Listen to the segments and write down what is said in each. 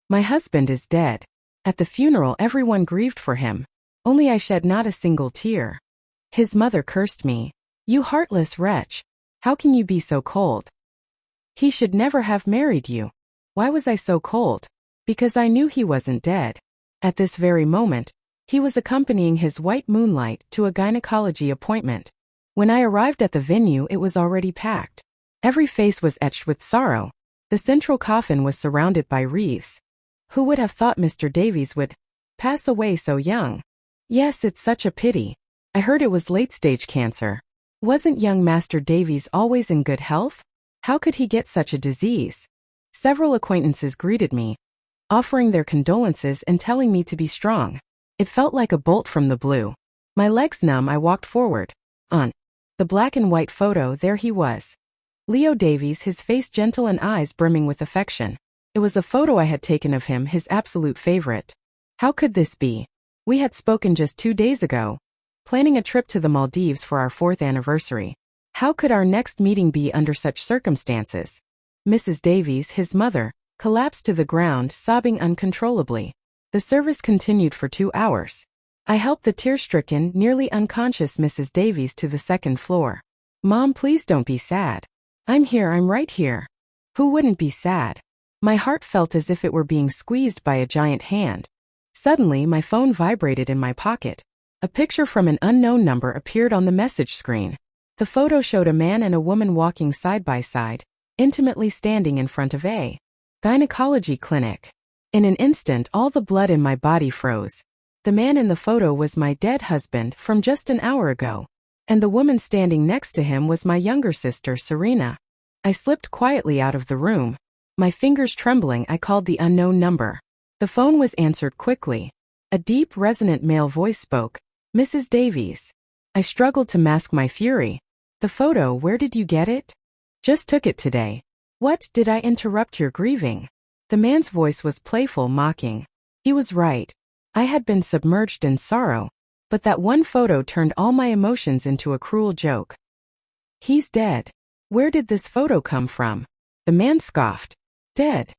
My husband is dead. At the funeral everyone grieved for him. Only I shed not a single tear. His mother cursed me. You heartless wretch. How can you be so cold? He should never have married you. Why was I so cold? Because I knew he wasn't dead. At this very moment, he was accompanying his white moonlight to a gynecology appointment. When I arrived at the venue, it was already packed. Every face was etched with sorrow. The central coffin was surrounded by wreaths. Who would have thought Mr. Davies would pass away so young? Yes, it's such a pity. I heard it was late-stage cancer. Wasn't young Master Davies always in good health? How could he get such a disease? Several acquaintances greeted me, offering their condolences and telling me to be strong. It felt like a bolt from the blue. My legs numb, I walked forward. On the black and white photo, there he was. Leo Davies, his face gentle and eyes brimming with affection. It was a photo I had taken of him, his absolute favorite. How could this be? We had spoken just 2 days ago, planning a trip to the Maldives for our 4th anniversary. How could our next meeting be under such circumstances? Mrs. Davies, his mother, collapsed to the ground, sobbing uncontrollably. The service continued for 2 hours. I helped the tear-stricken, nearly unconscious Mrs. Davies to the 2nd floor. Mom, please don't be sad. I'm here, I'm right here. Who wouldn't be sad? My heart felt as if it were being squeezed by a giant hand. Suddenly, my phone vibrated in my pocket. A picture from an unknown number appeared on the message screen. The photo showed a man and a woman walking side by side, intimately standing in front of a gynecology clinic. In an instant, all the blood in my body froze. The man in the photo was my dead husband from just an hour ago, and the woman standing next to him was my younger sister, Serena. I slipped quietly out of the room. My fingers trembling, I called the unknown number. The phone was answered quickly. A deep, resonant male voice spoke. Mrs. Davies. I struggled to mask my fury. The photo, where did you get it? Just took it today. What, did I interrupt your grieving? The man's voice was playful, mocking. He was right. I had been submerged in sorrow, but that one photo turned all my emotions into a cruel joke. He's dead. Where did this photo come from? The man scoffed. Dead.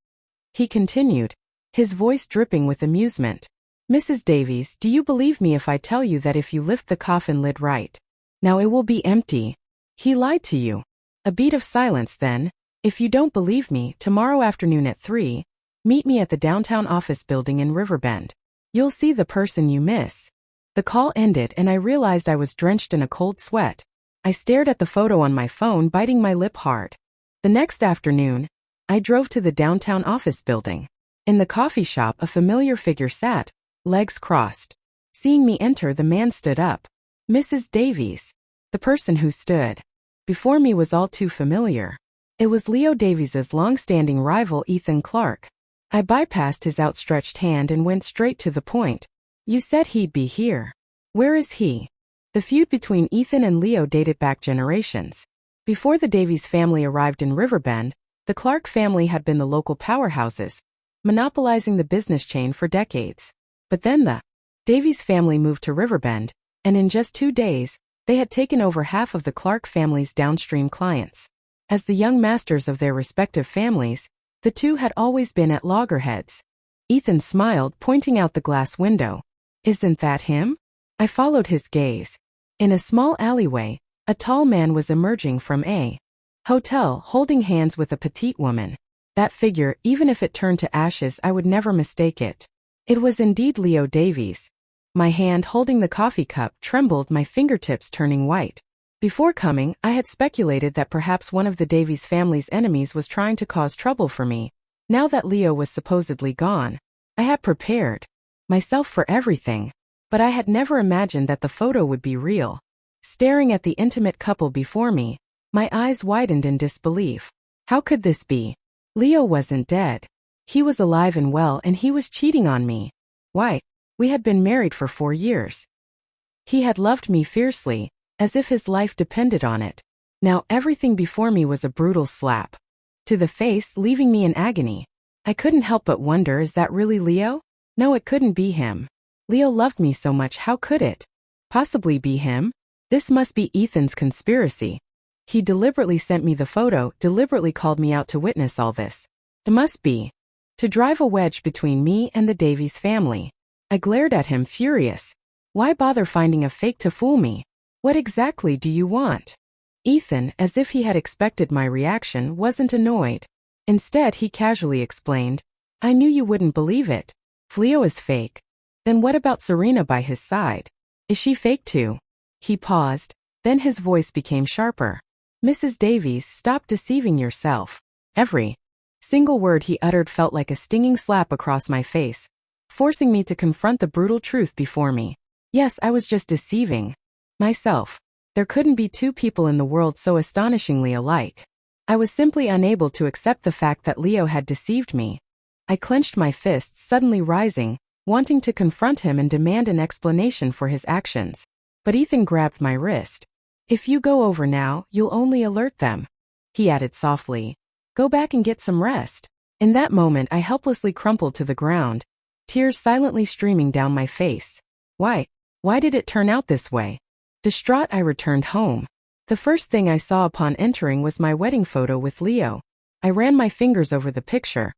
He continued, his voice dripping with amusement. Mrs. Davies, do you believe me if I tell you that if you lift the coffin lid right now it will be empty? He lied to you. A beat of silence then. If you don't believe me, tomorrow afternoon at 3, meet me at the downtown office building in Riverbend. You'll see the person you miss. The call ended and I realized I was drenched in a cold sweat. I stared at the photo on my phone, biting my lip hard. The next afternoon, I drove to the downtown office building. In the coffee shop, a familiar figure sat, legs crossed. Seeing me enter, the man stood up. Mrs. Davies. The person who stood before me was all too familiar. It was Leo Davies's long-standing rival, Ethan Clark. I bypassed his outstretched hand and went straight to the point. You said he'd be here. Where is he? The feud between Ethan and Leo dated back generations. Before the Davies family arrived in Riverbend, the Clark family had been the local powerhouses, monopolizing the business chain for decades. But then the Davies family moved to Riverbend, and in just 2 days, they had taken over half of the Clark family's downstream clients. As the young masters of their respective families, the two had always been at loggerheads. Ethan smiled, pointing out the glass window. Isn't that him? I followed his gaze. In a small alleyway, a tall man was emerging from a hotel, holding hands with a petite woman. That figure, even if it turned to ashes, I would never mistake it. It was indeed Leo Davies. My hand holding the coffee cup trembled, my fingertips turning white. Before coming, I had speculated that perhaps one of the Davies family's enemies was trying to cause trouble for me. Now that Leo was supposedly gone, I had prepared myself for everything. But I had never imagined that the photo would be real. Staring at the intimate couple before me, my eyes widened in disbelief. How could this be? Leo wasn't dead. He was alive and well, and he was cheating on me. Why? We had been married for 4 years. He had loved me fiercely, as if his life depended on it. Now everything before me was a brutal slap to the face, leaving me in agony. I couldn't help but wonder, is that really Leo? No, it couldn't be him. Leo loved me so much, how could it possibly be him? This must be Ethan's conspiracy. He deliberately sent me the photo, deliberately called me out to witness all this. It must be. To drive a wedge between me and the Davies family. I glared at him, furious. Why bother finding a fake to fool me? What exactly do you want? Ethan, as if he had expected my reaction, wasn't annoyed. Instead, he casually explained, I knew you wouldn't believe it. Leo is fake. Then what about Serena by his side? Is she fake too? He paused, then his voice became sharper. Mrs. Davies, stop deceiving yourself. Every single word he uttered felt like a stinging slap across my face, forcing me to confront the brutal truth before me. Yes, I was just deceiving myself. There couldn't be two people in the world so astonishingly alike. I was simply unable to accept the fact that Leo had deceived me. I clenched my fists, suddenly rising, wanting to confront him and demand an explanation for his actions. But Ethan grabbed my wrist. If you go over now, you'll only alert them. He added softly. Go back and get some rest. In that moment, I helplessly crumpled to the ground, tears silently streaming down my face. Why did it turn out this way? Distraught, I returned home. The first thing I saw upon entering was my wedding photo with Leo. I ran my fingers over the picture,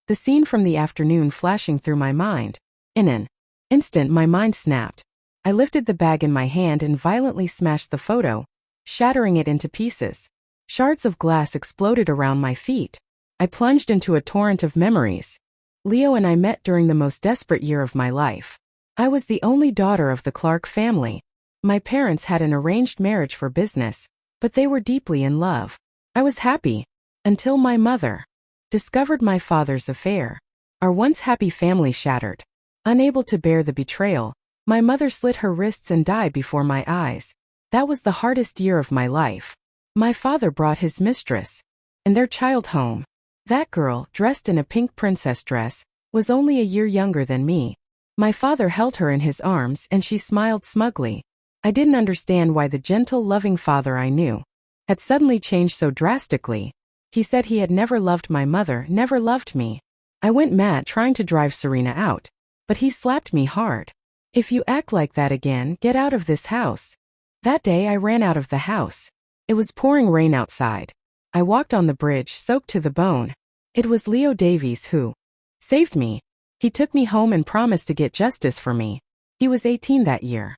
the scene from the afternoon flashing through my mind. In an instant, my mind snapped. I lifted the bag in my hand and violently smashed the photo, shattering it into pieces. Shards of glass exploded around my feet. I plunged into a torrent of memories. Leo and I met during the most desperate year of my life. I was the only daughter of the Clark family. My parents had an arranged marriage for business, but they were deeply in love. I was happy until my mother discovered my father's affair. Our once happy family shattered. Unable to bear the betrayal, my mother slit her wrists and died before my eyes. That was the hardest year of my life. My father brought his mistress and their child home. That girl, dressed in a pink princess dress, was only a year younger than me. My father held her in his arms and she smiled smugly. I didn't understand why the gentle, loving father I knew had suddenly changed so drastically. He said he had never loved my mother, never loved me. I went mad trying to drive Serena out, but he slapped me hard. If you act like that again, get out of this house. That day I ran out of the house. It was pouring rain outside. I walked on the bridge, soaked to the bone. It was Leo Davies who saved me. He took me home and promised to get justice for me. He was 18 that year.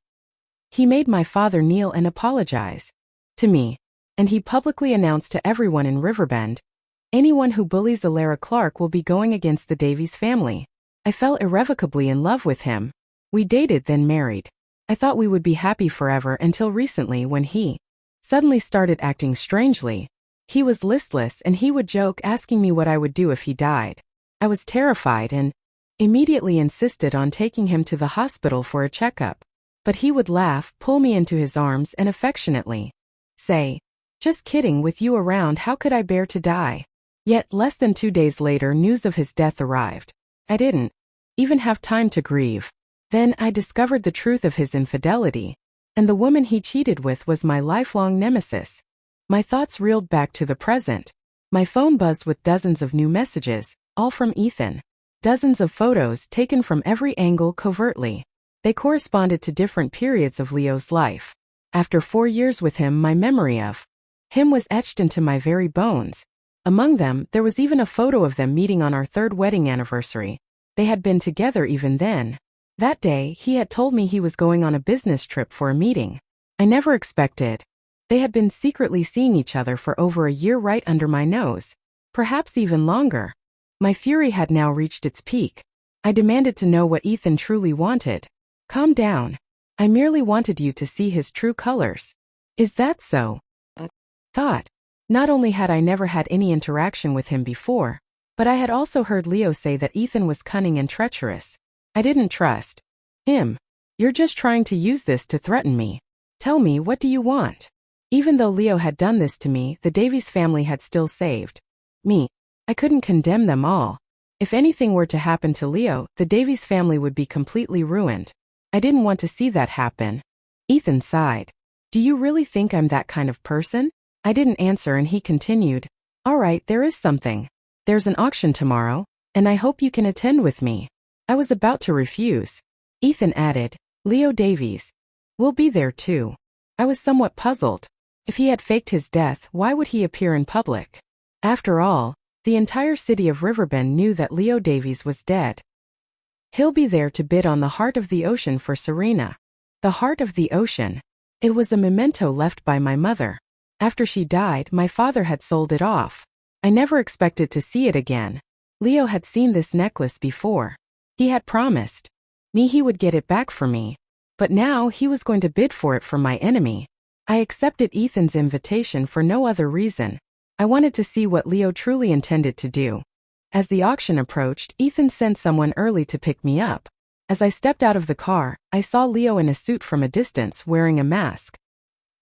He made my father kneel and apologize to me, and he publicly announced to everyone in Riverbend, anyone who bullies Alara Clark will be going against the Davies family. I fell irrevocably in love with him. We dated, then married. I thought we would be happy forever until recently when he suddenly started acting strangely. He was listless and he would joke asking me what I would do if he died. I was terrified and immediately insisted on taking him to the hospital for a checkup. But he would laugh, pull me into his arms and affectionately say, just kidding, with you around how could I bear to die? Yet less than 2 days later news of his death arrived. I didn't even have time to grieve. Then I discovered the truth of his infidelity, and the woman he cheated with was my lifelong nemesis. My thoughts reeled back to the present. My phone buzzed with dozens of new messages, all from Ethan. Dozens of photos taken from every angle covertly. They corresponded to different periods of Leo's life. After 4 years with him, my memory of him was etched into my very bones. Among them, there was even a photo of them meeting on our 3rd wedding anniversary. They had been together even then. That day, he had told me he was going on a business trip for a meeting. I never expected. They had been secretly seeing each other for over a year right under my nose. Perhaps even longer. My fury had now reached its peak. I demanded to know what Ethan truly wanted. Calm down. I merely wanted you to see his true colors. Is that so? Thought. Not only had I never had any interaction with him before, but I had also heard Leo say that Ethan was cunning and treacherous. I didn't trust him. You're just trying to use this to threaten me. Tell me, what do you want? Even though Leo had done this to me, the Davies family had still saved me. I couldn't condemn them all. If anything were to happen to Leo, the Davies family would be completely ruined. I didn't want to see that happen. Ethan sighed. Do you really think I'm that kind of person? I didn't answer and he continued. All right, there is something. There's an auction tomorrow, and I hope you can attend with me. I was about to refuse. Ethan added, Leo Davies will be there too. I was somewhat puzzled. If he had faked his death, why would he appear in public? After all, The entire city of Riverbend knew that Leo Davies was dead. He'll be there to bid on the heart of the ocean for Serena. The heart of the ocean. It was a memento left by my mother. After she died, my father had sold it off. I never expected to see it again. Leo had seen this necklace before. He had promised me he would get it back for me. But now he was going to bid for it from my enemy. I accepted Ethan's invitation for no other reason. I wanted to see what Leo truly intended to do. As the auction approached, Ethan sent someone early to pick me up. As I stepped out of the car, I saw Leo in a suit from a distance wearing a mask.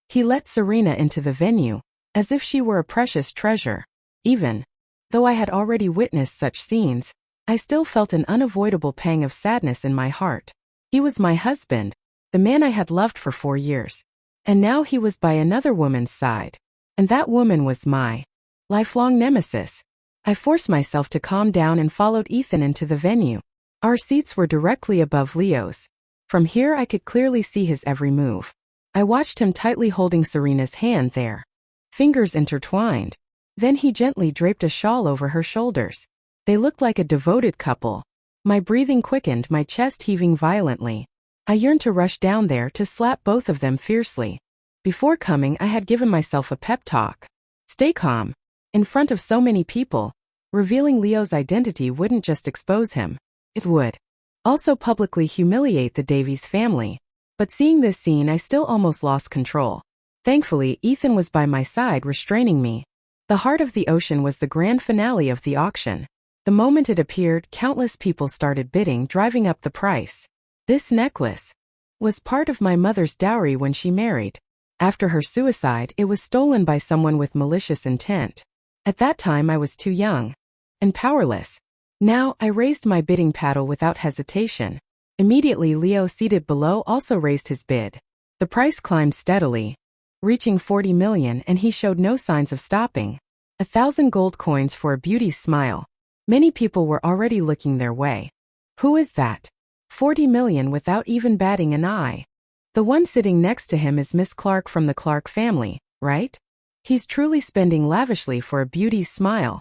He let Serena into the venue, as if she were a precious treasure. Even though I had already witnessed such scenes, I still felt an unavoidable pang of sadness in my heart. He was my husband, the man I had loved for 4 years. And now he was by another woman's side. And that woman was my lifelong nemesis. I forced myself to calm down and followed Ethan into the venue. Our seats were directly above Leo's. From here I could clearly see his every move. I watched him tightly holding Serena's hand there. Fingers intertwined. Then he gently draped a shawl over her shoulders. They looked like a devoted couple. My breathing quickened, my chest heaving violently. I yearned to rush down there to slap both of them fiercely. Before coming, I had given myself a pep talk. Stay calm. In front of so many people, revealing Leo's identity wouldn't just expose him. It would also publicly humiliate the Davies family. But seeing this scene, I still almost lost control. Thankfully, Ethan was by my side, restraining me. The heart of the ocean was the grand finale of the auction. The moment it appeared, countless people started bidding, driving up the price. This necklace was part of my mother's dowry when she married. After her suicide, it was stolen by someone with malicious intent. At that time, I was too young and powerless. Now, I raised my bidding paddle without hesitation. Immediately, Leo, seated below, also raised his bid. The price climbed steadily, reaching 40 million, and he showed no signs of stopping. 1,000 gold coins for a beauty's smile. Many people were already looking their way. Who is that? 40 million without even batting an eye. The one sitting next to him is Miss Clark from the Clark family, right? He's truly spending lavishly for a beauty's smile.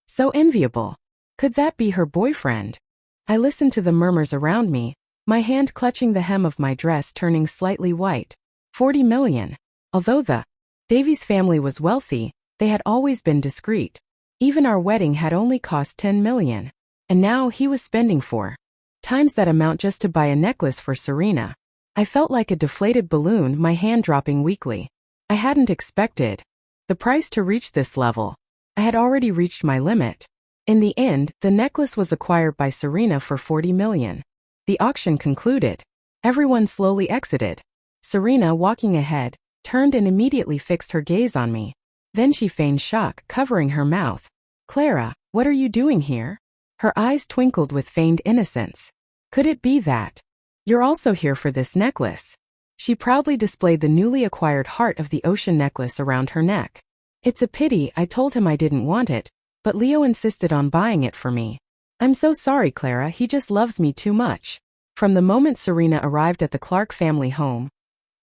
So enviable. Could that be her boyfriend? I listened to the murmurs around me, my hand clutching the hem of my dress turning slightly white. 40 million. Although the Davies family was wealthy, they had always been discreet. Even our wedding had only cost 10 million. And now he was spending 4 times that amount just to buy a necklace for Serena. I felt like a deflated balloon, my hand dropping weakly. I hadn't expected the price to reach this level. I had already reached my limit. In the end, the necklace was acquired by Serena for 40 million. The auction concluded. Everyone slowly exited. Serena, walking ahead, turned and immediately fixed her gaze on me. Then she feigned shock, covering her mouth. Clara, what are you doing here? Her eyes twinkled with feigned innocence. Could it be that you're also here for this necklace? She proudly displayed the newly acquired heart of the ocean necklace around her neck. It's a pity, I told him I didn't want it, but Leo insisted on buying it for me. I'm so sorry, Clara, he just loves me too much. From the moment Serena arrived at the Clark family home,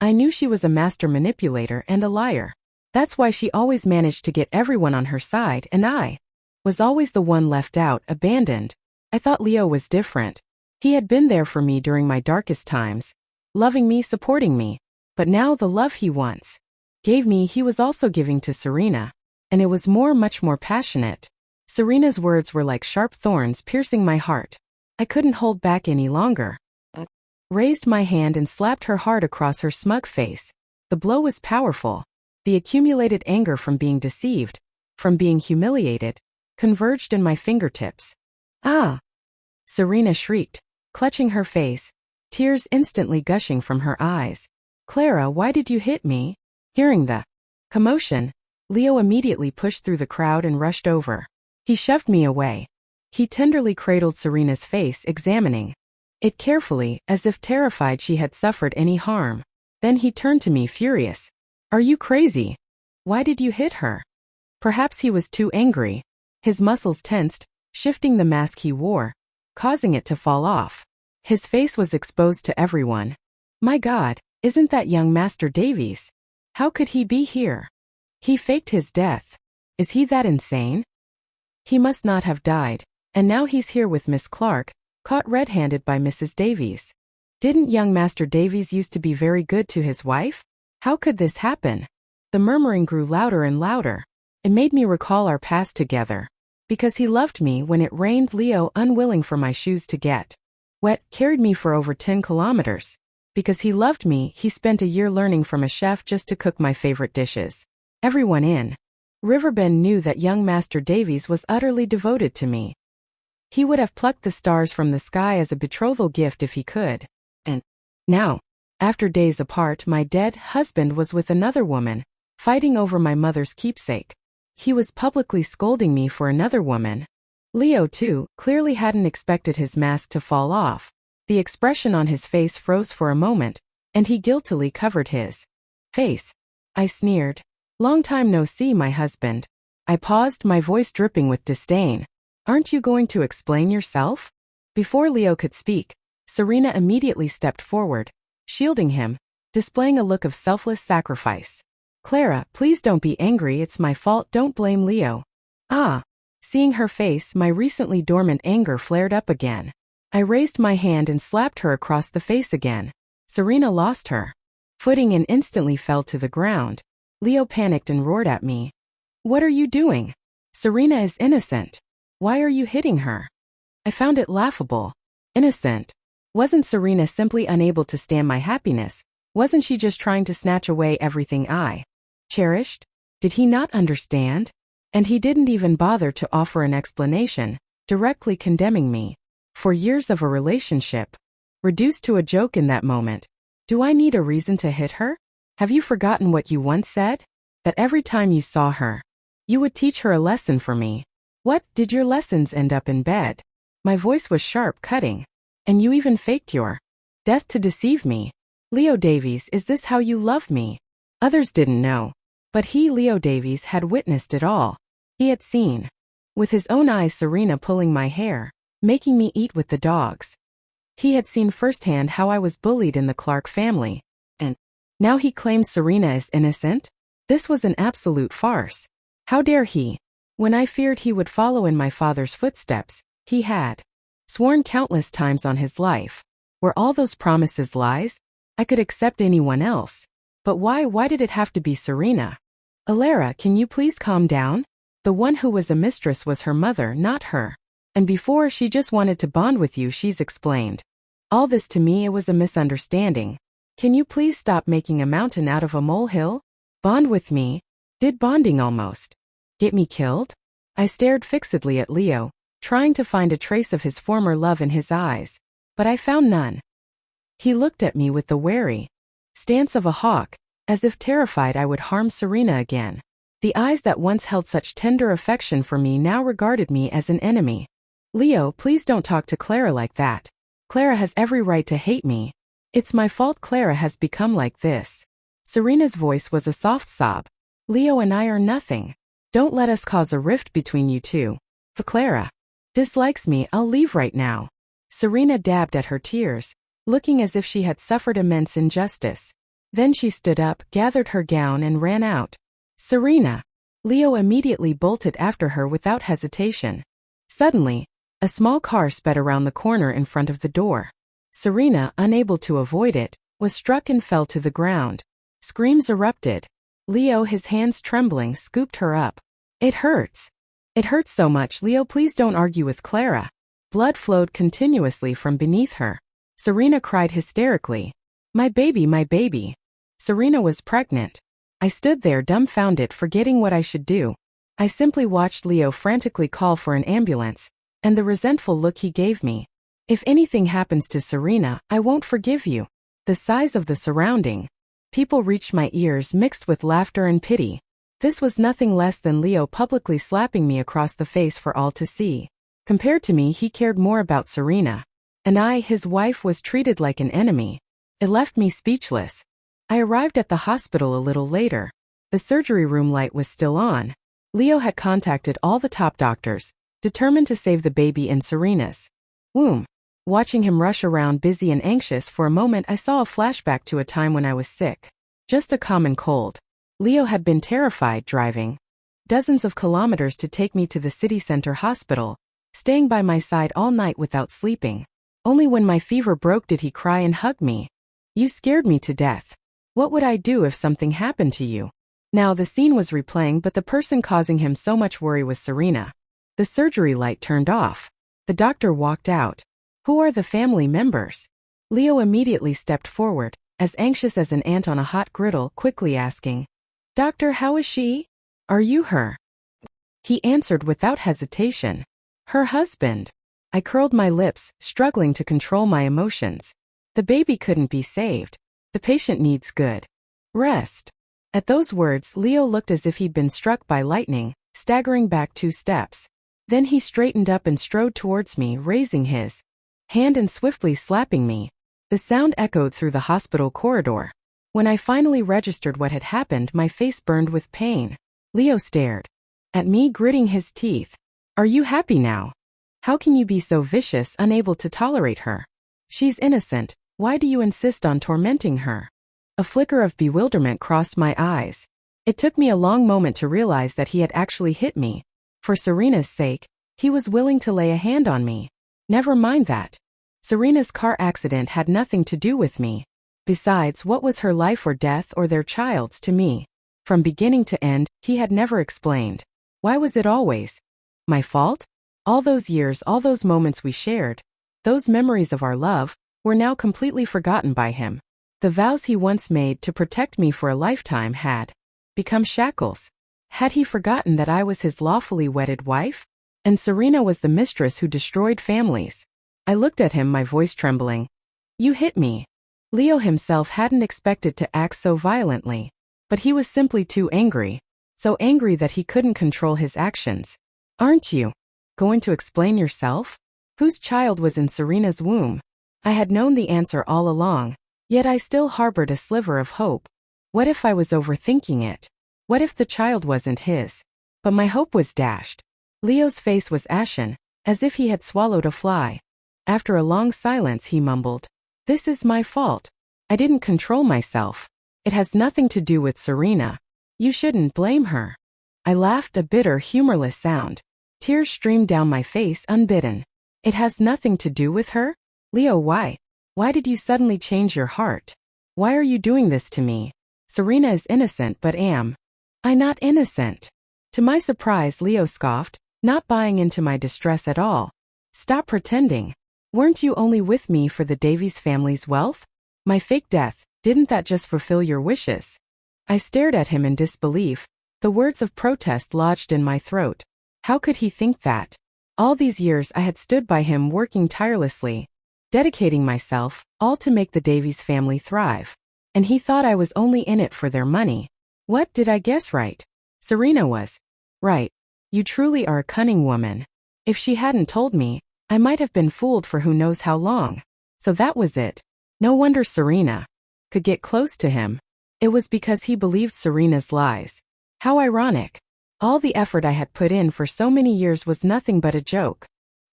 I knew she was a master manipulator and a liar. That's why she always managed to get everyone on her side, and I was always the one left out, abandoned. I thought Leo was different. He had been there for me during my darkest times, loving me, supporting me. But now the love he once gave me, he was also giving to Serena. And it was much more passionate. Serena's words were like sharp thorns piercing my heart. I couldn't hold back any longer. I raised my hand and slapped her hard across her smug face. The blow was powerful. The accumulated anger from being deceived, from being humiliated, converged in my fingertips. Ah! Serena shrieked, clutching her face, tears instantly gushing from her eyes. Clara, why did you hit me? Hearing the commotion, Leo immediately pushed through the crowd and rushed over. He shoved me away. He tenderly cradled Serena's face, examining it carefully, as if terrified she had suffered any harm. Then he turned to me, furious. Are you crazy? Why did you hit her? Perhaps he was too angry. His muscles tensed, shifting the mask he wore, causing it to fall off. His face was exposed to everyone. My God, isn't that young Master Davies? How could he be here? He faked his death. Is he that insane? He must not have died, and now he's here with Miss Clark, caught red-handed by Mrs. Davies. Didn't young Master Davies used to be very good to his wife? How could this happen? The murmuring grew louder and louder. It made me recall our past together. Because he loved me when it rained, Leo, unwilling for my shoes to get wet, carried me for over 10 kilometers. Because he loved me, he spent a year learning from a chef just to cook my favorite dishes. Everyone in Riverbend knew that young Master Davies was utterly devoted to me. He would have plucked the stars from the sky as a betrothal gift if he could. And now, after days apart, my dead husband was with another woman, fighting over my mother's keepsake. He was publicly scolding me for another woman. Leo, too, clearly hadn't expected his mask to fall off. The expression on his face froze for a moment, and he guiltily covered his face. I sneered. Long time no see, my husband. I paused, my voice dripping with disdain. Aren't you going to explain yourself? Before Leo could speak, Serena immediately stepped forward, shielding him, displaying a look of selfless sacrifice. Clara, please don't be angry, it's my fault, don't blame Leo. Ah. Seeing her face, my recently dormant anger flared up again. I raised my hand and slapped her across the face again. Serena lost her footing and instantly fell to the ground. Leo panicked and roared at me. What are you doing? Serena is innocent. Why are you hitting her? I found it laughable. Innocent. Wasn't Serena simply unable to stand my happiness? Wasn't she just trying to snatch away everything I cherished? Did he not understand? And he didn't even bother to offer an explanation, directly condemning me for years of a relationship, reduced to a joke in that moment. Do I need a reason to hit her? Have you forgotten what you once said? That every time you saw her, you would teach her a lesson for me. What, did your lessons end up in bed? My voice was sharp, cutting. And you even faked your death to deceive me. Leo Davies, is this how you love me? Others didn't know. But he, Leo Davies, had witnessed it all. He had seen, with his own eyes, Serena pulling my hair, making me eat with the dogs. He had seen firsthand how I was bullied in the Clark family. And now he claims Serena is innocent? This was an absolute farce. How dare he? When I feared he would follow in my father's footsteps, he had sworn countless times on his life. Were all those promises lies? I could accept anyone else. But why did it have to be Serena? Alara, can you please calm down? The one who was a mistress was her mother, not her. And before, she just wanted to bond with you, she's explained. All this to me, it was a misunderstanding. Can you please stop making a mountain out of a molehill? Bond with me? Did bonding almost get me killed? I stared fixedly at Leo, trying to find a trace of his former love in his eyes. But I found none. He looked at me with the wary stance of a hawk, as if terrified I would harm Serena again. The eyes that once held such tender affection for me now regarded me as an enemy. Leo, please don't talk to Clara like that. Clara has every right to hate me. It's my fault Clara has become like this. Serena's voice was a soft sob. Leo and I are nothing. Don't let us cause a rift between you two. If Clara dislikes me, I'll leave right now. Serena dabbed at her tears, looking as if she had suffered immense injustice. Then she stood up, gathered her gown and ran out. Serena! Leo immediately bolted after her without hesitation. Suddenly, a small car sped around the corner in front of the door. Serena, unable to avoid it, was struck and fell to the ground. Screams erupted. Leo, his hands trembling, scooped her up. It hurts. It hurts so much, Leo, please don't argue with Clara. Blood flowed continuously from beneath her. Serena cried hysterically. My baby, my baby. Serena was pregnant. I stood there dumbfounded, forgetting what I should do. I simply watched Leo frantically call for an ambulance, and the resentful look he gave me. If anything happens to Serena, I won't forgive you. The size of the surrounding people reached my ears, mixed with laughter and pity. This was nothing less than Leo publicly slapping me across the face for all to see. Compared to me, he cared more about Serena. And I, his wife, was treated like an enemy. It left me speechless. I arrived at the hospital a little later. The surgery room light was still on. Leo had contacted all the top doctors, determined to save the baby in Serena's womb. Watching him rush around busy and anxious, for a moment I saw a flashback to a time when I was sick. Just a common cold. Leo had been terrified driving dozens of kilometers to take me to the city center hospital, staying by my side all night without sleeping. Only when my fever broke did he cry and hug me. You scared me to death. What would I do if something happened to you? Now the scene was replaying, but the person causing him so much worry was Serena. The surgery light turned off. The doctor walked out. Who are the family members? Leo immediately stepped forward, as anxious as an ant on a hot griddle, quickly asking, Doctor, how is she? Are you her? He answered without hesitation. Her husband. I curled my lips, struggling to control my emotions. The baby couldn't be saved. The patient needs good rest. At those words, Leo looked as if he'd been struck by lightning, staggering back 2 steps. Then he straightened up and strode towards me, raising his hand and swiftly slapping me. The sound echoed through the hospital corridor. When I finally registered what had happened, my face burned with pain. Leo stared at me, gritting his teeth. Are you happy now? How can you be so vicious, unable to tolerate her? She's innocent. Why do you insist on tormenting her? A flicker of bewilderment crossed my eyes. It took me a long moment to realize that he had actually hit me. For Serena's sake, he was willing to lay a hand on me. Never mind that. Serena's car accident had nothing to do with me. Besides, what was her life or death or their child's to me? From beginning to end, he had never explained. Why was it always my fault? All those years, all those moments we shared, those memories of our love, were now completely forgotten by him. The vows he once made to protect me for a lifetime had become shackles. Had he forgotten that I was his lawfully wedded wife? And Serena was the mistress who destroyed families. I looked at him, my voice trembling. You hit me. Leo himself hadn't expected to act so violently. But he was simply too angry. So angry that he couldn't control his actions. Aren't you going to explain yourself? Whose child was in Serena's womb? I had known the answer all along, yet I still harbored a sliver of hope. What if I was overthinking it? What if the child wasn't his? But my hope was dashed. Leo's face was ashen, as if he had swallowed a fly. After a long silence, he mumbled, This is my fault. I didn't control myself. It has nothing to do with Serena. You shouldn't blame her. I laughed, a bitter, humorless sound. Tears streamed down my face unbidden. It has nothing to do with her? Leo, why? Why did you suddenly change your heart? Why are you doing this to me? Serena is innocent, but am I not innocent? To my surprise, Leo scoffed, not buying into my distress at all. Stop pretending. Weren't you only with me for the Davies family's wealth? My fake death, didn't that just fulfill your wishes? I stared at him in disbelief, the words of protest lodged in my throat. How could he think that? All these years I had stood by him, working tirelessly, dedicating myself, all to make the Davies family thrive. And he thought I was only in it for their money. What, did I guess right? Serena was right. You truly are a cunning woman. If she hadn't told me, I might have been fooled for who knows how long. So that was it. No wonder Serena could get close to him. It was because he believed Serena's lies. How ironic. All the effort I had put in for so many years was nothing but a joke.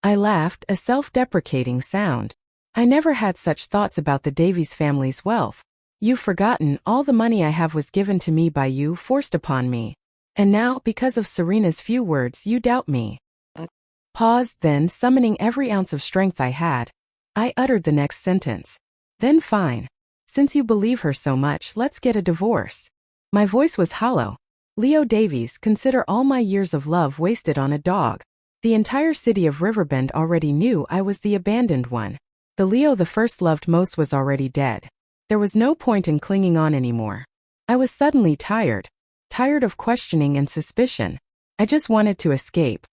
I laughed, a self-deprecating sound. I never had such thoughts about the Davies family's wealth. You've forgotten, all the money I have was given to me by you, forced upon me. And now, because of Serena's few words, you doubt me. Paused, then, summoning every ounce of strength I had, I uttered the next sentence. Then fine. Since you believe her so much, let's get a divorce. My voice was hollow. Leo Davies, consider all my years of love wasted on a dog. The entire city of Riverbend already knew I was the abandoned one. The Leo the first loved most was already dead. There was no point in clinging on anymore. I was suddenly tired of questioning and suspicion. I just wanted to escape.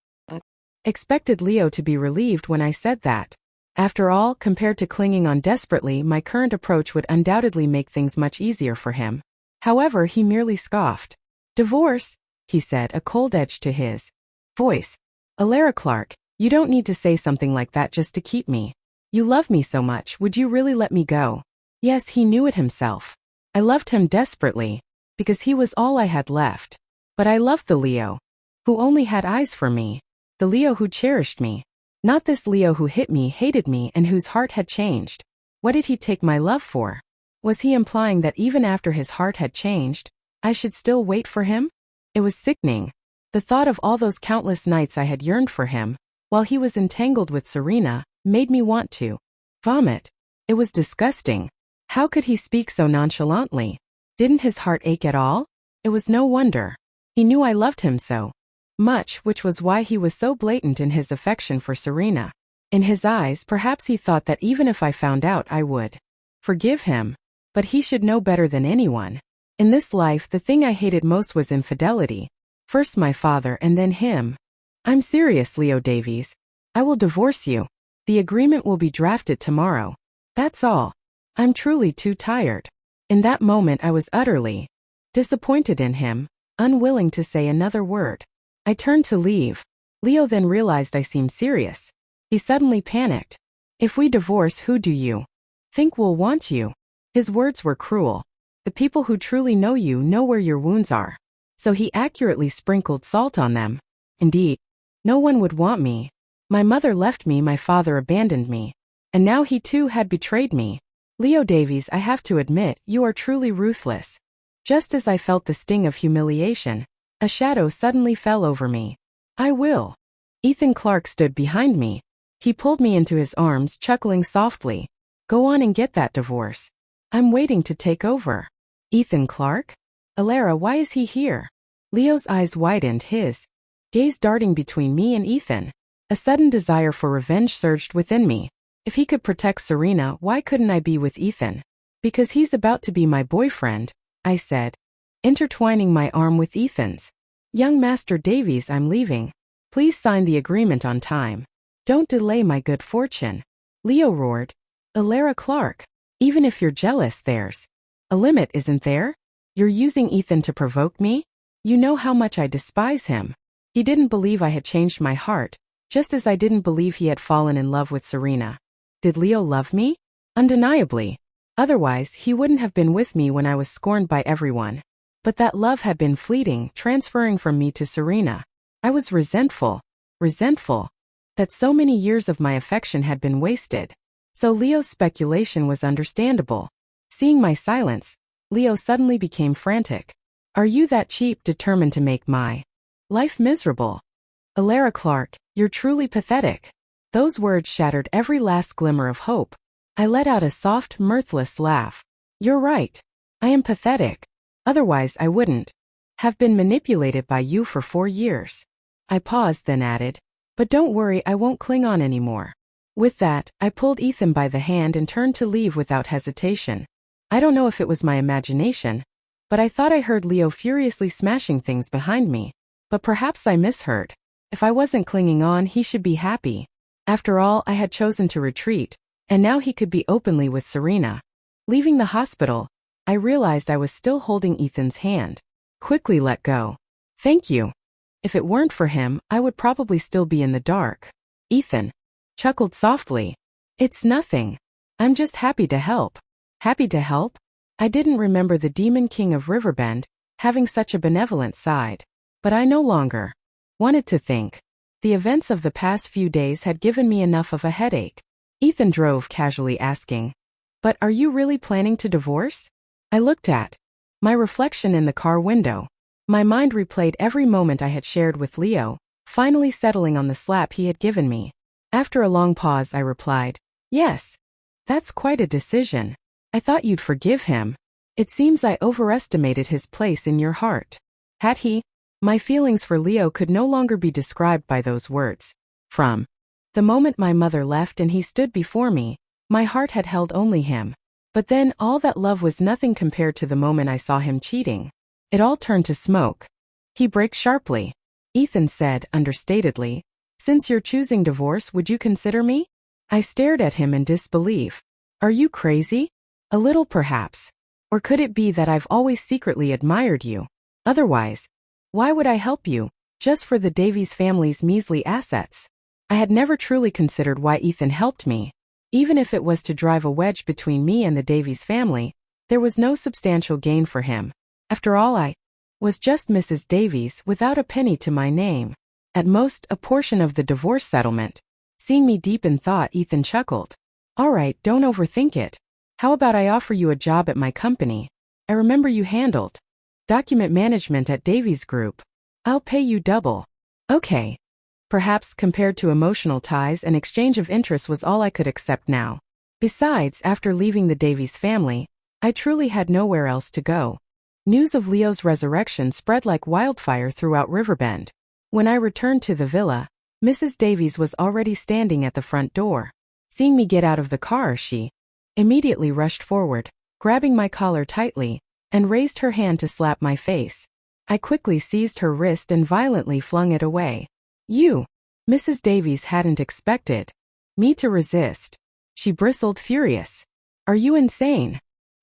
Expected Leo to be relieved when I said that. After all, compared to clinging on desperately, my current approach would undoubtedly make things much easier for him. However, he merely scoffed. Divorce, he said, a cold edge to his voice. Alara Clark, you don't need to say something like that just to keep me. You love me so much, would you really let me go? Yes, he knew it himself. I loved him desperately, because he was all I had left. But I loved the Leo who only had eyes for me. The Leo who cherished me. Not this Leo who hit me, hated me, and whose heart had changed. What did he take my love for? Was he implying that even after his heart had changed, I should still wait for him? It was sickening. The thought of all those countless nights I had yearned for him, while he was entangled with Serena, made me want to vomit. It was disgusting. How could he speak so nonchalantly? Didn't his heart ache at all? It was no wonder. He knew I loved him so much, which was why he was so blatant in his affection for Serena. In his eyes, perhaps he thought that even if I found out, I would forgive him. But he should know better than anyone. In this life, the thing I hated most was infidelity. First my father and then him. I'm serious, Leo Davies. I will divorce you. The agreement will be drafted tomorrow. That's all. I'm truly too tired. In that moment I was utterly disappointed in him, unwilling to say another word. I turned to leave. Leo then realized I seemed serious. He suddenly panicked. If we divorce, who do you think will want you? His words were cruel. The people who truly know you know where your wounds are. So he accurately sprinkled salt on them. Indeed, no one would want me. My mother left me, my father abandoned me. And now he too had betrayed me. Leo Davies, I have to admit, you are truly ruthless. Just as I felt the sting of humiliation, a shadow suddenly fell over me. I will. Ethan Clark stood behind me. He pulled me into his arms, chuckling softly. Go on and get that divorce. I'm waiting to take over. Ethan Clark? Alara, why is he here? Leo's eyes widened, his gaze darting between me and Ethan. A sudden desire for revenge surged within me. If he could protect Serena, why couldn't I be with Ethan? Because he's about to be my boyfriend, I said, intertwining my arm with Ethan's. Young Master Davies, I'm leaving. Please sign the agreement on time. Don't delay my good fortune. Leo roared. Alara Clark, even if you're jealous, there's a limit, isn't there? You're using Ethan to provoke me? You know how much I despise him. He didn't believe I had changed my heart, just as I didn't believe he had fallen in love with Serena. Did Leo love me? Undeniably. Otherwise, he wouldn't have been with me when I was scorned by everyone. But that love had been fleeting, transferring from me to Serena. I was resentful that so many years of my affection had been wasted. So Leo's speculation was understandable. Seeing my silence, Leo suddenly became frantic. Are you that cheap, determined to make my life miserable? Alara Clark, you're truly pathetic. Those words shattered every last glimmer of hope. I let out a soft, mirthless laugh. You're right. I am pathetic. Otherwise I wouldn't have been manipulated by you for 4 years. I paused, then added, but don't worry, I won't cling on anymore. With that, I pulled Ethan by the hand and turned to leave without hesitation. I don't know if it was my imagination, but I thought I heard Leo furiously smashing things behind me. But perhaps I misheard. If I wasn't clinging on, he should be happy. After all, I had chosen to retreat, and now he could be openly with Serena. Leaving the hospital, I realized I was still holding Ethan's hand. Quickly let go. Thank you. If it weren't for him, I would probably still be in the dark. Ethan chuckled softly. It's nothing. I'm just happy to help. Happy to help? I didn't remember the Demon King of Riverbend having such a benevolent side. But I no longer wanted to think. The events of the past few days had given me enough of a headache. Ethan drove, casually asking, but are you really planning to divorce? I looked at my reflection in the car window. My mind replayed every moment I had shared with Leo, finally settling on the slap he had given me. After a long pause, I replied, yes. That's quite a decision. I thought you'd forgive him. It seems I overestimated his place in your heart. Had he? My feelings for Leo could no longer be described by those words. From the moment my mother left and he stood before me, my heart had held only him. But then all that love was nothing compared to the moment I saw him cheating. It all turned to smoke. He braked sharply. Ethan said, understatedly, since you're choosing divorce, would you consider me? I stared at him in disbelief. Are you crazy? A little, perhaps. Or could it be that I've always secretly admired you? Otherwise, why would I help you, just for the Davies family's measly assets? I had never truly considered why Ethan helped me. Even if it was to drive a wedge between me and the Davies family, there was no substantial gain for him. After all, I was just Mrs. Davies without a penny to my name. At most, a portion of the divorce settlement. Seeing me deep in thought, Ethan chuckled. All right, don't overthink it. How about I offer you a job at my company? I remember you handled document management at Davies Group. I'll pay you double. Okay. Perhaps compared to emotional ties, an exchange of interest was all I could accept now. Besides, after leaving the Davies family, I truly had nowhere else to go. News of Leo's resurrection spread like wildfire throughout Riverbend. When I returned to the villa, Mrs. Davies was already standing at the front door. Seeing me get out of the car, she immediately rushed forward, grabbing my collar tightly, and raised her hand to slap my face. I quickly seized her wrist and violently flung it away. You! Mrs. Davies hadn't expected me to resist. She bristled, furious. Are you insane?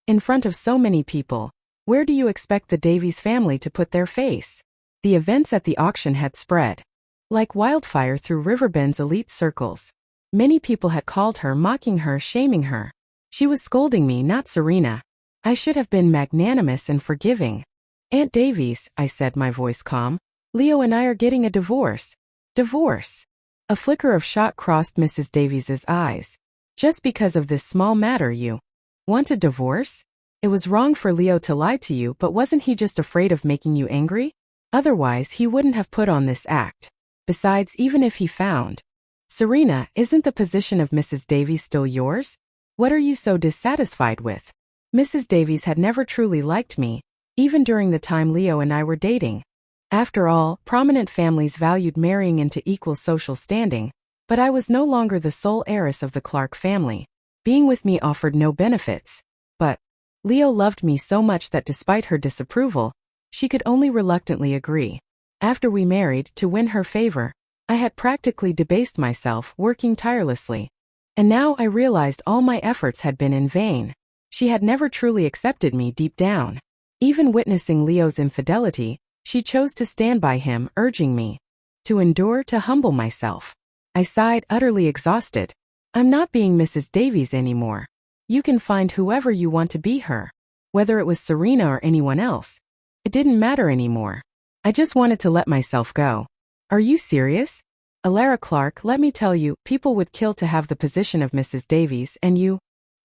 In front of so many people, where do you expect the Davies family to put their face? The events at the auction had spread like wildfire through Riverbend's elite circles. Many people had called her, mocking her, shaming her. She was scolding me, not Serena. I should have been magnanimous and forgiving. Aunt Davies, I said, my voice calm. Leo and I are getting a divorce. Divorce? A flicker of shock crossed Mrs. Davies's eyes. Just because of this small matter you want a divorce? It was wrong for Leo to lie to you, but wasn't he just afraid of making you angry? Otherwise, he wouldn't have put on this act. Besides, even if he found Serena, isn't the position of Mrs. Davies still yours? What are you so dissatisfied with? Mrs. Davies had never truly liked me, even during the time Leo and I were dating. After all, prominent families valued marrying into equal social standing, but I was no longer the sole heiress of the Clark family. Being with me offered no benefits. But Leo loved me so much that despite her disapproval, she could only reluctantly agree. After we married, to win her favor, I had practically debased myself, working tirelessly. And now I realized all my efforts had been in vain. She had never truly accepted me deep down. Even witnessing Leo's infidelity, she chose to stand by him, urging me to endure, to humble myself. I sighed, utterly exhausted. I'm not being Mrs. Davies anymore. You can find whoever you want to be her. Whether it was Serena or anyone else. It didn't matter anymore. I just wanted to let myself go. Are you serious? Alara Clark, let me tell you, people would kill to have the position of Mrs. Davies, and you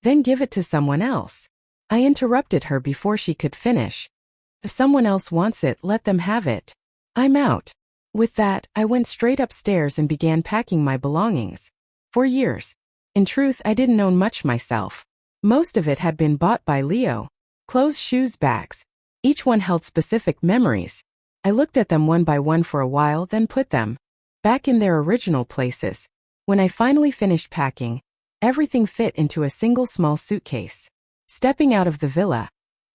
then give it to someone else. I interrupted her before she could finish. If someone else wants it, let them have it. I'm out. With that, I went straight upstairs and began packing my belongings. For years, in truth, I didn't own much myself. Most of it had been bought by Leo. Clothes, shoes, bags. Each one held specific memories. I looked at them one by one for a while, then put them back in their original places. When I finally finished packing, everything fit into a single small suitcase. Stepping out of the villa,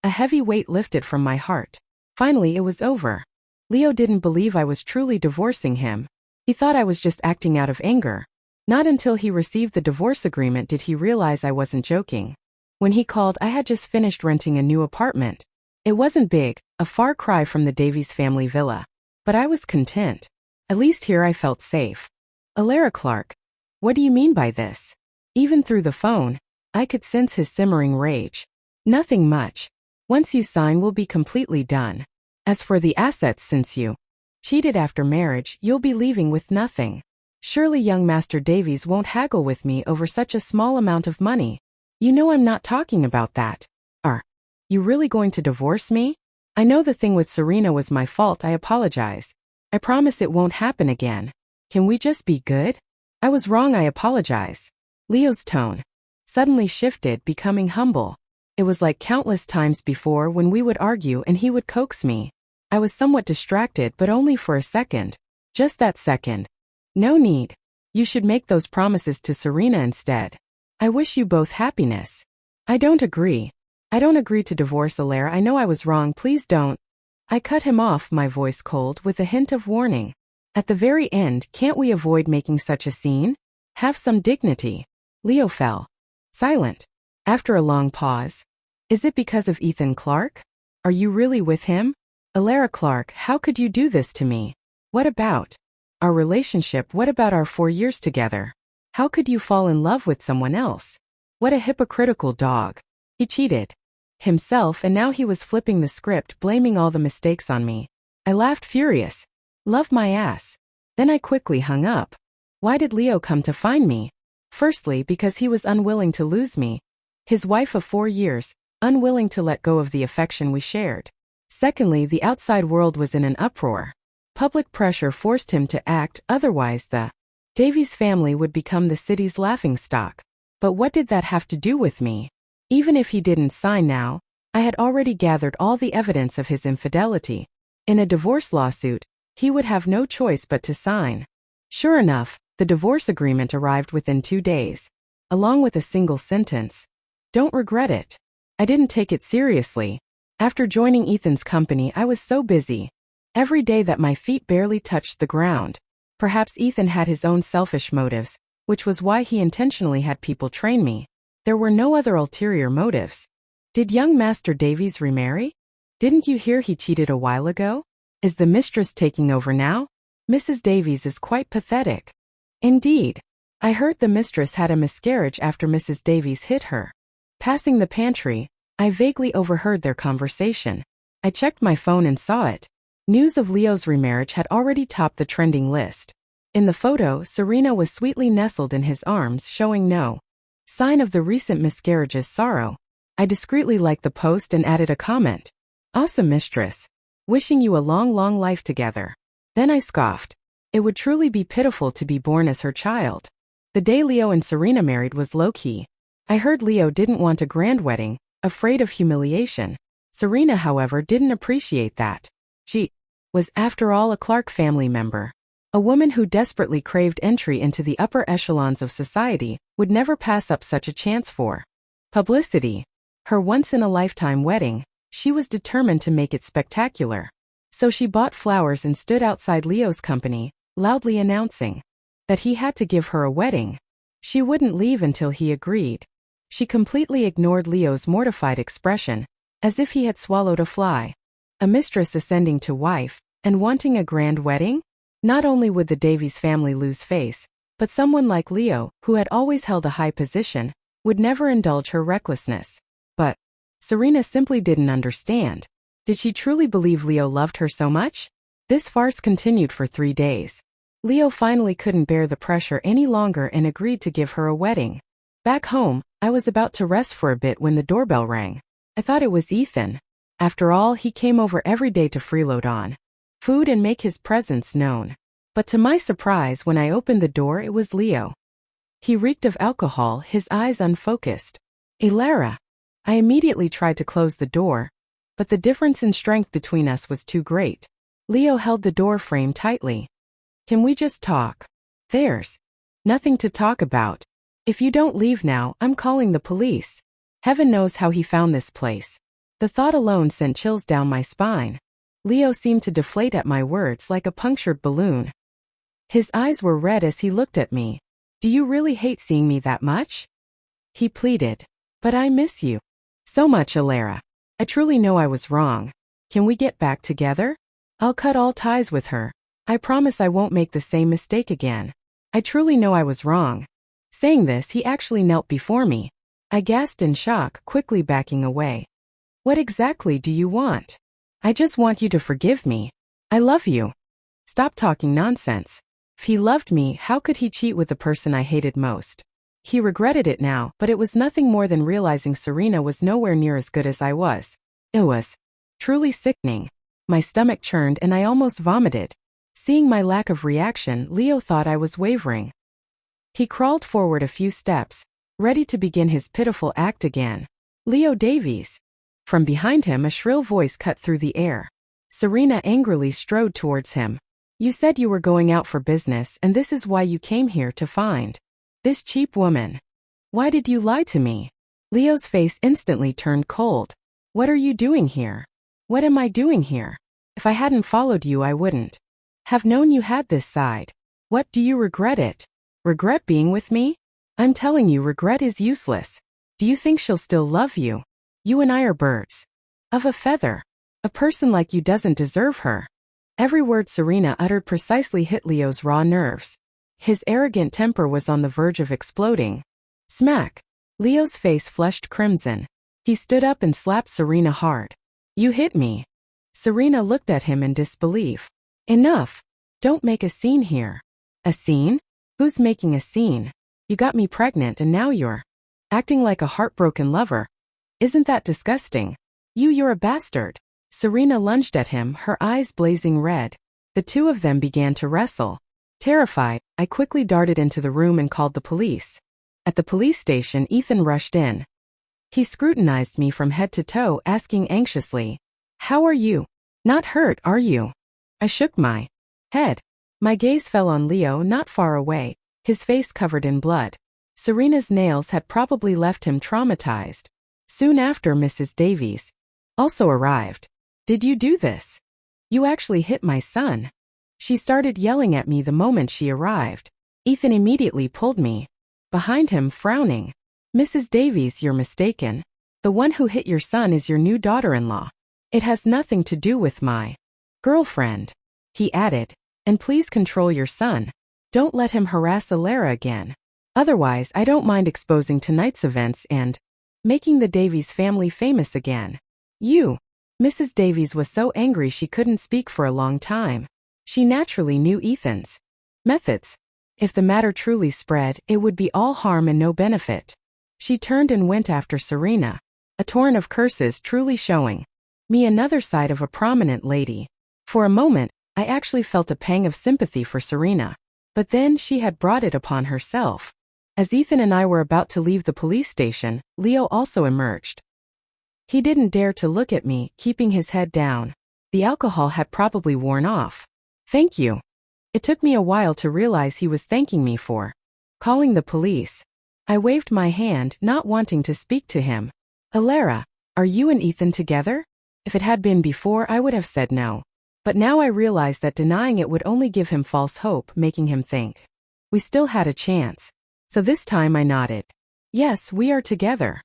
a heavy weight lifted from my heart. Finally, it was over. Leo didn't believe I was truly divorcing him. He thought I was just acting out of anger. Not until he received the divorce agreement did he realize I wasn't joking. When he called, I had just finished renting a new apartment. It wasn't big, a far cry from the Davies family villa. But I was content. At least here I felt safe. Alara Clark, what do you mean by this? Even through the phone, I could sense his simmering rage. Nothing much. Once you sign, we'll be completely done. As for the assets, since you cheated after marriage, you'll be leaving with nothing. Surely young Master Davies won't haggle with me over such a small amount of money. You know I'm not talking about that. Are you really going to divorce me? I know the thing with Serena was my fault. I apologize. I promise it won't happen again. Can we just be good? I was wrong. I apologize. Leo's tone suddenly shifted, becoming humble. It was like countless times before when we would argue and he would coax me. I was somewhat distracted, but only for a second. Just that second. No need. You should make those promises to Serena instead. I wish you both happiness. I don't agree. I don't agree to divorce, Alara. I know I was wrong. Please don't. I cut him off, my voice cold with a hint of warning. At the very end, can't we avoid making such a scene? Have some dignity. Leo fell silent. After a long pause. Is it because of Ethan Clark? Are you really with him? Alara Clark, how could you do this to me? What about our relationship? What about our 4 years together? How could you fall in love with someone else? What a hypocritical dog. He cheated himself, and now he was flipping the script, blaming all the mistakes on me. I laughed, furious. Love my ass. Then I quickly hung up. Why did Leo come to find me? Firstly, because he was unwilling to lose me. His wife of 4 years, unwilling to let go of the affection we shared. Secondly, the outside world was in an uproar. Public pressure forced him to act, otherwise the Davies family would become the city's laughingstock. But what did that have to do with me? Even if he didn't sign now, I had already gathered all the evidence of his infidelity. In a divorce lawsuit, he would have no choice but to sign. Sure enough, the divorce agreement arrived within 2 days, along with a single sentence. Don't regret it. I didn't take it seriously. After joining Ethan's company, I was so busy every day that my feet barely touched the ground. Perhaps Ethan had his own selfish motives, which was why he intentionally had people train me. There were no other ulterior motives. Did young Master Davies remarry? Didn't you hear he cheated a while ago? Is the mistress taking over now? Mrs. Davies is quite pathetic. Indeed. I heard the mistress had a miscarriage after Mrs. Davies hit her. Passing the pantry, I vaguely overheard their conversation. I checked my phone and saw it. News of Leo's remarriage had already topped the trending list. In the photo, Serena was sweetly nestled in his arms, showing no sign of the recent miscarriage's sorrow. I discreetly liked the post and added a comment. Awesome, mistress. Wishing you a long, long life together. Then I scoffed. It would truly be pitiful to be born as her child. The day Leo and Serena married was low-key. I heard Leo didn't want a grand wedding, afraid of humiliation. Serena, however, didn't appreciate that. She was, after all, a Clark family member. A woman who desperately craved entry into the upper echelons of society would never pass up such a chance for publicity. Her once-in-a-lifetime wedding, she was determined to make it spectacular. So she bought flowers and stood outside Leo's company, loudly announcing that he had to give her a wedding. She wouldn't leave until he agreed. She completely ignored Leo's mortified expression, as if he had swallowed a fly. A mistress ascending to wife, and wanting a grand wedding? Not only would the Davies family lose face, but someone like Leo, who had always held a high position, would never indulge her recklessness. But Serena simply didn't understand. Did she truly believe Leo loved her so much? This farce continued for 3 days. Leo finally couldn't bear the pressure any longer and agreed to give her a wedding. Back home, I was about to rest for a bit when the doorbell rang. I thought it was Ethan. After all, he came over every day to freeload on food and make his presence known. But to my surprise, when I opened the door, it was Leo. He reeked of alcohol, his eyes unfocused. Elara. I immediately tried to close the door, but the difference in strength between us was too great. Leo held the door frame tightly. Can we just talk? There's nothing to talk about. If you don't leave now, I'm calling the police. Heaven knows how he found this place. The thought alone sent chills down my spine. Leo seemed to deflate at my words like a punctured balloon. His eyes were red as he looked at me. Do you really hate seeing me that much? He pleaded. But I miss you so much, Elara. I truly know I was wrong. Can we get back together? I'll cut all ties with her. I promise I won't make the same mistake again. I truly know I was wrong. Saying this, he actually knelt before me. I gasped in shock, quickly backing away. What exactly do you want? I just want you to forgive me. I love you. Stop talking nonsense. If he loved me, how could he cheat with the person I hated most? He regretted it now, but it was nothing more than realizing Serena was nowhere near as good as I was. It was truly sickening. My stomach churned and I almost vomited. Seeing my lack of reaction, Leo thought I was wavering. He crawled forward a few steps, ready to begin his pitiful act again. Leo Davies. From behind him, a shrill voice cut through the air. Serena angrily strode towards him. You said you were going out for business, and this is why you came here to find this cheap woman. Why did you lie to me? Leo's face instantly turned cold. What are you doing here? What am I doing here? If I hadn't followed you, I wouldn't have known you had this side. What, do you regret it? Regret being with me? I'm telling you, regret is useless. Do you think she'll still love you? You and I are birds of a feather. A person like you doesn't deserve her. Every word Serena uttered precisely hit Leo's raw nerves. His arrogant temper was on the verge of exploding. Smack! Leo's face flushed crimson. He stood up and slapped Serena hard. You hit me. Serena looked at him in disbelief. Enough. Don't make a scene here. A scene? Who's making a scene? You got me pregnant and now you're acting like a heartbroken lover. Isn't that disgusting? You're a bastard. Serena lunged at him, her eyes blazing red. The two of them began to wrestle. Terrified, I quickly darted into the room and called the police. At the police station, Ethan rushed in. He scrutinized me from head to toe, asking anxiously, "How are you? Not hurt, are you?" I shook my head. My gaze fell on Leo not far away, his face covered in blood. Serena's nails had probably left him traumatized. Soon after, Mrs. Davies also arrived. "Did you do this? You actually hit my son." She started yelling at me the moment she arrived. Ethan immediately pulled me behind him, frowning. "Mrs. Davies, you're mistaken. The one who hit your son is your new daughter-in-law. It has nothing to do with my girlfriend," he added. "And please control your son. Don't let him harass Alara again. Otherwise, I don't mind exposing tonight's events and making the Davies family famous again." "You." Mrs. Davies was so angry she couldn't speak for a long time. She naturally knew Ethan's methods. If the matter truly spread, it would be all harm and no benefit. She turned and went after Serena, a torrent of curses truly showing me another side of a prominent lady. For a moment, I actually felt a pang of sympathy for Serena. But then she had brought it upon herself. As Ethan and I were about to leave the police station, Leo also emerged. He didn't dare to look at me, keeping his head down. The alcohol had probably worn off. "Thank you." It took me a while to realize he was thanking me for calling the police. I waved my hand, not wanting to speak to him. "Alara, are you and Ethan together?" If it had been before, I would have said no. But now I realized that denying it would only give him false hope, making him think we still had a chance. So this time I nodded. "Yes, we are together."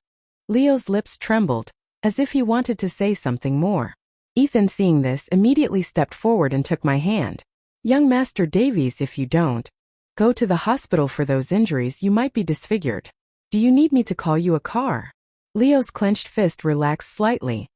Leo's lips trembled, as if he wanted to say something more. Ethan, seeing this, immediately stepped forward and took my hand. "Young Master Davies, if you don't go to the hospital for those injuries, you might be disfigured. Do you need me to call you a car?" Leo's clenched fist relaxed slightly.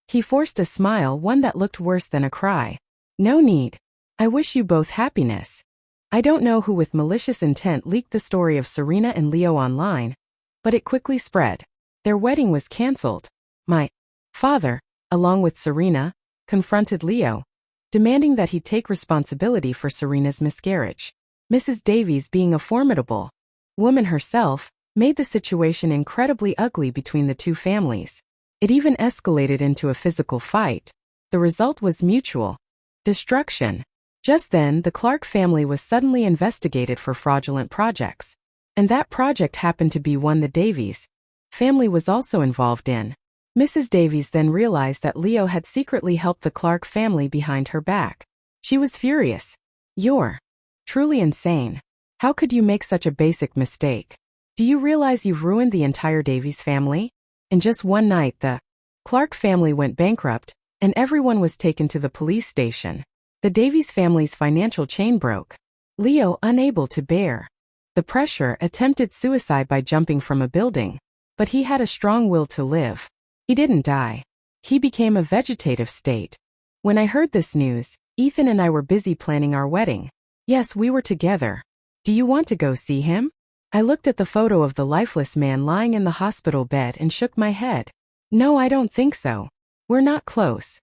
He forced a smile, one that looked worse than a cry. "No need. I wish you both happiness." I don't know who with malicious intent leaked the story of Serena and Leo online, but it quickly spread. Their wedding was cancelled. My father, along with Serena, confronted Leo, demanding that he take responsibility for Serena's miscarriage. Mrs. Davies, being a formidable woman herself, made the situation incredibly ugly between the two families. It even escalated into a physical fight. The result was mutual destruction. Just then, the Clark family was suddenly investigated for fraudulent projects. And that project happened to be one the Davies family was also involved in. Mrs. Davies then realized that Leo had secretly helped the Clark family behind her back. She was furious. "You're truly insane. How could you make such a basic mistake? Do you realize you've ruined the entire Davies family?" In just one night, the Clark family went bankrupt, and everyone was taken to the police station. The Davies family's financial chain broke. Leo, unable to bear the pressure, attempted suicide by jumping from a building. But he had a strong will to live. He didn't die. He became a vegetative state. When I heard this news, Ethan and I were busy planning our wedding. Yes, we were together. "Do you want to go see him?" I looked at the photo of the lifeless man lying in the hospital bed and shook my head. "No, I don't think so. We're not close."